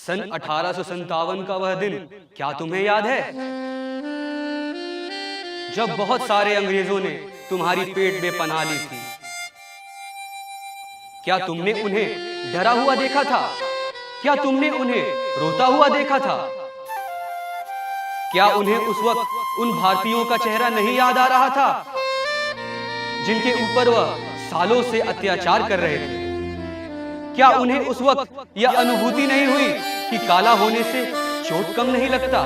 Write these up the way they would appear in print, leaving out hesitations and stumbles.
सन 1857 का वह दिन क्या तुम्हें याद है, जब बहुत सारे अंग्रेजों ने तुम्हारी पेट में पनाह ली थी? क्या तुमने उन्हें डरा हुआ देखा था? क्या तुमने उन्हें रोता हुआ देखा था? क्या उन्हें उस वक्त उन भारतीयों का चेहरा नहीं याद आ रहा था जिनके ऊपर वह सालों से अत्याचार कर रहे थे? क्या उन्हें उस वक्त यह अनुभूति नहीं हुई कि काला होने से चोट कम नहीं लगता?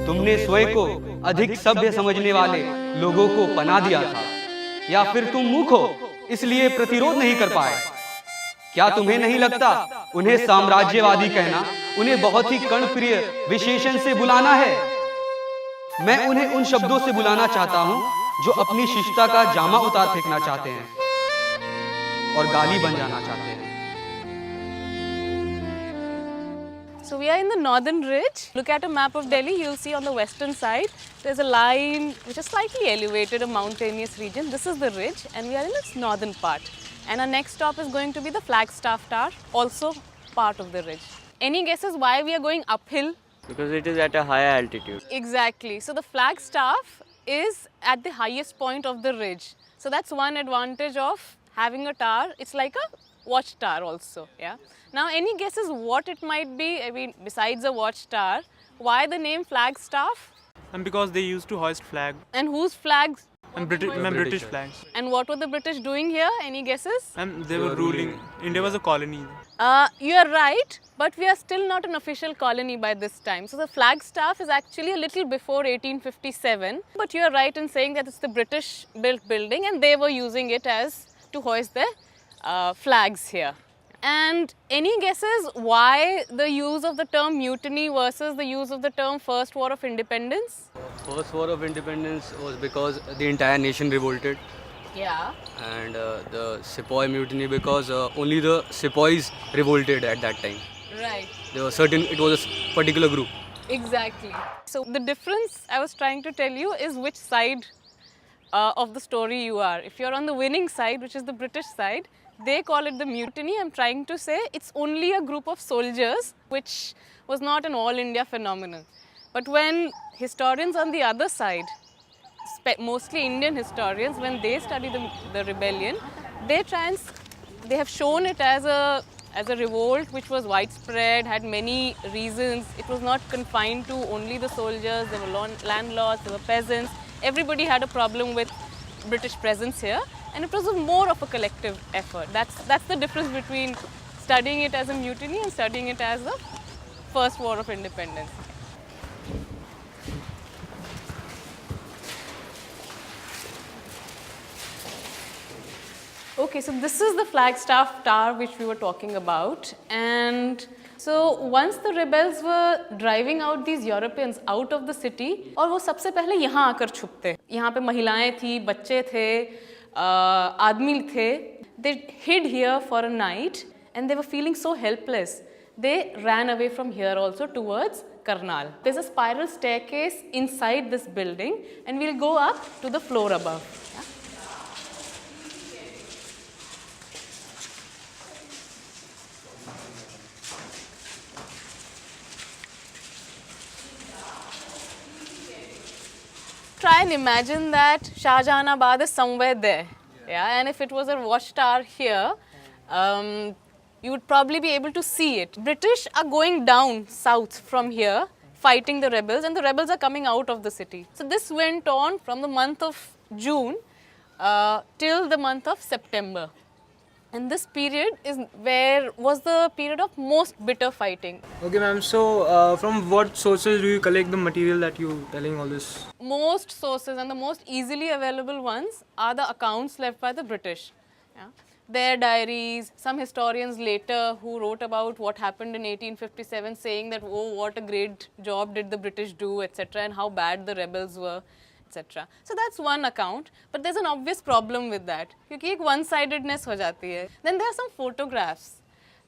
तुमने स्वयं को अधिक सभ्य समझने वाले लोगों को पनाह दिया था, या फिर तुम मूर्ख हो इसलिए प्रतिरोध नहीं कर पाए? क्या तुम्हें नहीं लगता उन्हें साम्राज्यवादी कहना उन्हें बहुत ही कर्णप्रिय विशेषण से बुलाना है? मैं उन्हें उन शब्दों से बुलाना चाहता हूं जो अपनी शिष्टता का जामा उतार फेंकना चाहते हैं और गाली बन जाना चाहते हैं। So we are in the northern ridge. Look at a map of Delhi, you'll see on the western side there's a line which is slightly elevated, a mountainous region. This is the ridge and we are in its northern part. And our next stop is going to be the Flagstaff Tower, also part of the ridge. Any guesses why we are going uphill? Because it is at a higher altitude. Exactly. So the Flagstaff is at the highest point of the ridge. So that's one advantage of having a tower. It's like a watchtower also. Yeah. Now, any guesses what it might be? I mean, besides a watchtower, why the name Flagstaff? And because they used to hoist flag And whose flags? and British flags. And what were the British doing here? Any guesses? And they were ruling. India was a colony. You are right, but we are still not an official colony by this time. So the Flagstaff is actually a little before 1857. But you are right in saying that it's the British built building and they were using it as to hoist their flags here. And any guesses why the use of the term mutiny versus the use of the term First War of Independence? First War of Independence was because the entire nation revolted, Yeah. and the Sepoy Mutiny because only the Sepoys revolted at that time. Right. There was certain, it was a particular group. Exactly. So the difference I was trying to tell you is which side of the story you are. If you're on the winning side, which is the British side, they call it the mutiny. I'm trying to say it's only a group of soldiers, which was not an all India phenomenon. But when historians on the other side, mostly Indian historians, when they study the rebellion, they have shown it as a revolt which was widespread, had many reasons. It was not confined to only the soldiers. There were landlords, there were peasants. Everybody had a problem with British presence here, and it was more of a collective effort. That's the difference between studying it as a mutiny and studying it as the First War of Independence. Okay, so this is the Flagstaff Tower which we were talking about, and so once the rebels were driving out these Europeans out of the city, और वो सबसे पहले यहाँ आकर छुपते, यहाँ पे महिलाएं थी, बच्चे थे, आदमी थे, they hid here for a night and they were feeling so helpless. They ran away from here also towards Karnal. There's a spiral staircase inside this building and we'll go up to the floor above. Yeah? Try and imagine that Shahjahanabad is somewhere there, yeah. And if it was a watchtower here, you would probably be able to see it. British are going down south from here, fighting the rebels, and the rebels are coming out of the city. So this went on from the month of June till the month of September. And this period was the period of most bitter fighting. Okay, ma'am. So, from what sources do you collect the material that you're telling all this? Most sources and the most easily available ones are the accounts left by the British. Yeah? Their diaries, some historians later who wrote about what happened in 1857 saying that, oh, what a great job did the British do, etc., and how bad the rebels were, etc. So that's one account, but there's an obvious problem with that, क्योंकि एक one-sidedness हो जाती है. Then there are some photographs.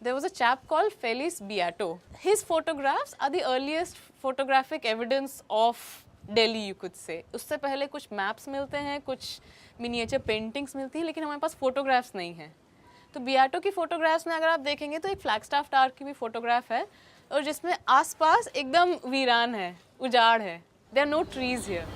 There was a chap called Felice Beato. His photographs are the earliest photographic evidence of Delhi, you could say. उससे पहले कुछ maps मिलते हैं, कुछ miniature paintings मिलती हैं, लेकिन हमारे पास photographs नहीं हैं. तो बियाटो की फोटोग्राफ्स में अगर आप देखेंगे तो एक फ्लैगस्टाफ टावर की भी फोटोग्राफ है और जिसमें आसपास एकदम वीरान है, उजाड़ है. There are no trees here.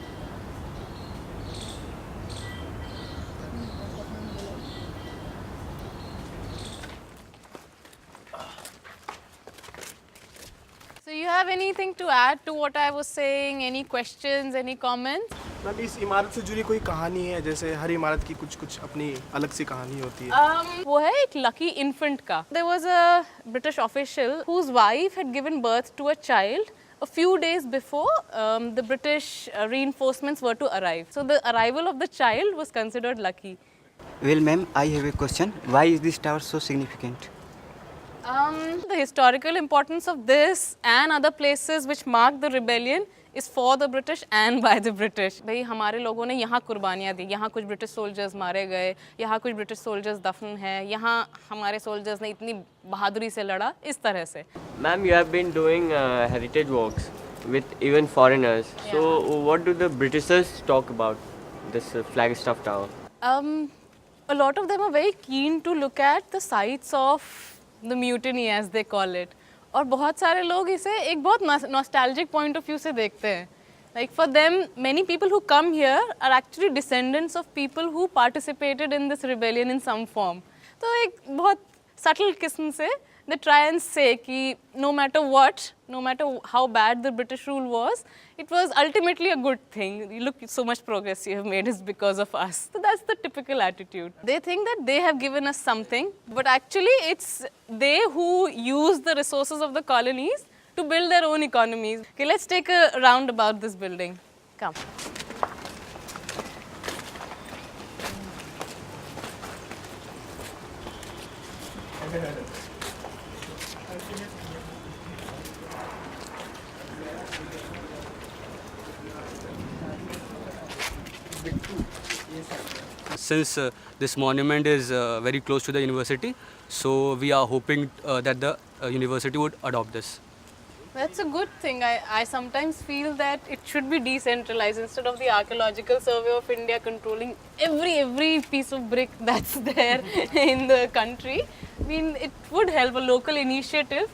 So you have anything to add to what I was saying? Any questions? Any comments? Ma'am इस इमारत से जुड़ी कोई कहानी है? जैसे हर इमारत की कुछ कुछ अपनी अलग सी कहानी होती है. वो है एक lucky infant का. There was a British official whose wife had given birth to a child a few days before the British reinforcements were to arrive. So the arrival of the child was considered lucky. Well, ma'am, I have a question. Why is this tower so significant? The historical importance of this and other places which mark the rebellion is for the British and by the British. भाई हमारे लोगों ने यहाँ कुर्बानियाँ दी, यहाँ कुछ British soldiers मारे गए, यहाँ कुछ ब्रिटिश सोल्जर्स दफन हैं, यहाँ हमारे सोल्जर्स ने इतनी बहादुरी से लड़ा, इस तरह से. Ma'am, you have been doing heritage walks with even foreigners. So, what do the Britishers talk about this Flagstaff Tower? A lot of them are very keen to look at the sites of the mutiny as they call it. और बहुत सारे लोग इसे एक बहुत nostalgic point of view से देखते हैं. Like for them, many people who come here are actually descendants of people who participated in this rebellion in some form. तो एक बहुत subtle किस्म से they try and say कि no matter what, no matter how bad the British rule was, it was ultimately a good thing. You look, so much progress you have made is because of us. So that's the typical attitude. They think that they have given us something, but actually it's they who use the resources of the colonies to build their own economies. Okay, let's take a round about this building. Come. Since this monument is very close to the university, so we are hoping that the university would adopt this. That's a good thing. I sometimes feel that it should be decentralized instead of the Archaeological Survey of India controlling every piece of brick that's there in the country. I mean, it would help. A local initiative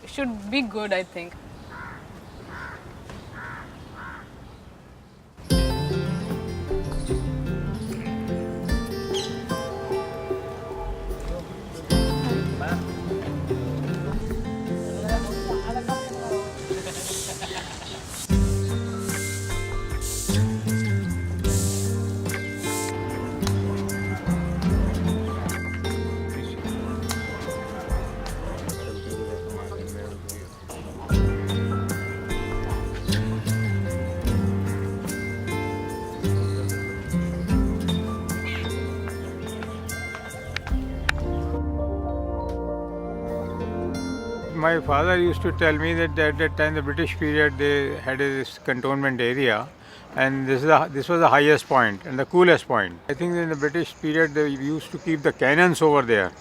should be good, I think. My father used to tell me that at that time, the British period, they had this cantonment area, and this was the highest point and the coolest point. I think in the British period, they used to keep the cannons over there,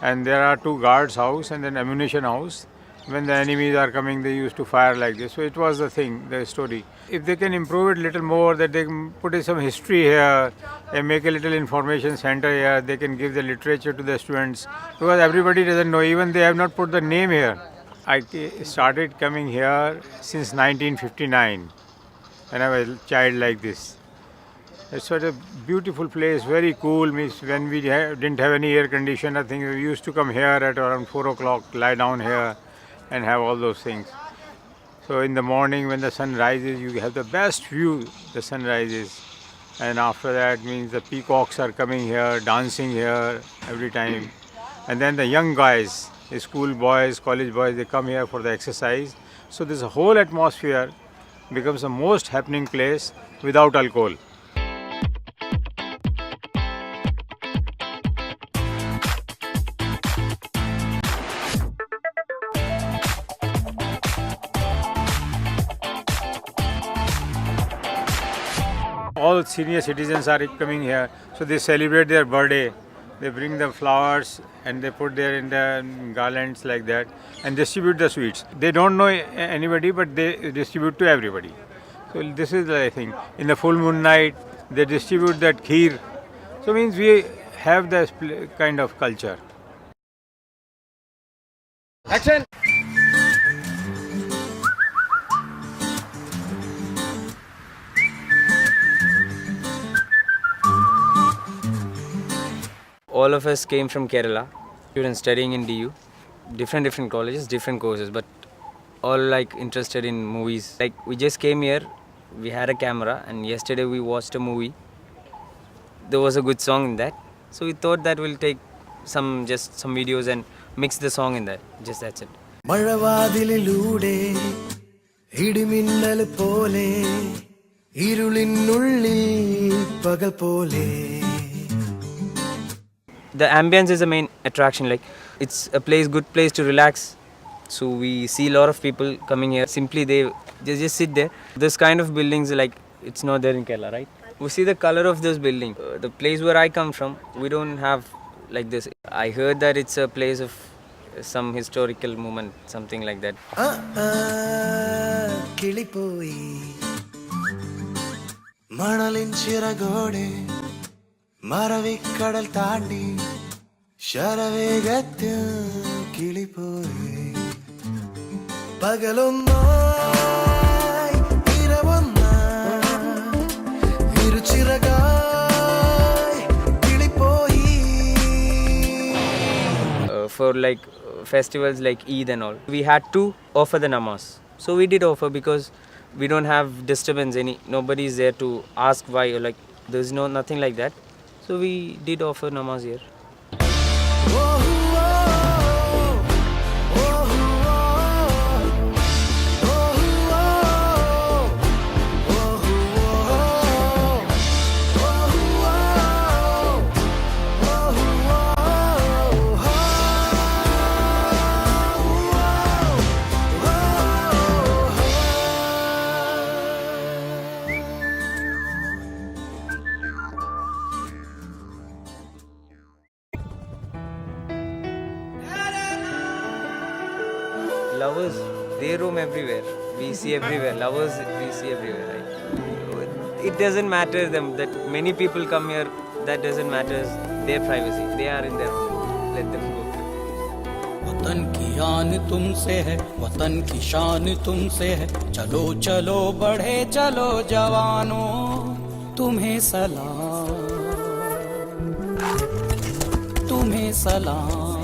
and there are two guards' house and then ammunition house. When the enemies are coming, they used to fire like this. So it was the thing, the story. If they can improve it a little more, that they can put in some history here and make a little information center here, they can give the literature to the students, because everybody doesn't know, even they have not put the name here. I started coming here since 1959 when I was a child like this. It's such a beautiful place, very cool. Means when we didn't have any air condition, nothing, we used to come here at around 4 o'clock, lie down here and have all those things. So in the morning when the sun rises, you have the best view, the sun rises. And after that means the peacocks are coming here, dancing here every time. And then the young guys, the school boys, college boys, they come here for the exercise. So this whole atmosphere becomes the most happening place without alcohol. All senior citizens are coming here, so they celebrate their birthday. They bring the flowers and they put there in the garlands like that and distribute the sweets. They don't know anybody, but they distribute to everybody. So this is the thing. In the full moon night, they distribute that kheer. So means we have this kind of culture. Action! All of us came from Kerala, students studying in DU, different colleges, different courses, but all like interested in movies. Like we just came here, we had a camera, and yesterday we watched a movie. There was a good song in that, so we thought that we'll take some videos and mix the song in that. Just that's it. മഴവാതിലിലൂടെ ഇടിമിന്നൽ പോലെ ഇരുളിനുള്ളിൽ പകൽ പോലെ. The ambience is the main attraction. Like it's a good place to relax. So we see a lot of people coming here. Simply they just sit there. This kind of buildings, like it's not there in Kerala, right? We see the color of this building. The place where I come from, we don't have like this. I heard that it's a place of some historical moment, something like that. കിളിപ്പോയി മണലിൻ ചിറകോടെ മറവിക്കടൽ താണ്ടി ശരവേഗത്തിൽ കിളിപ്പോയി പകലൊന്നായി ഇരവൊന്നായി ഇരുചിറകായി കിളിപ്പോയി. For like festivals like Eid and all, we had to offer the namaz. So we did offer because we don't have disturbance. Nobody is there to ask why, or like there's nothing like that. So we did offer namaz here. Lovers, they roam everywhere. We see everywhere. Lovers, we see everywhere, right? It doesn't matter them that many people come here. That doesn't matter their privacy. They are in their home. Let them go. वतन की आन तुमसे है, वतन की शान तुमसे है. चलो चलो बढ़े चलो जवानों, तुम्हें सलाम, तुम्हें सलाम.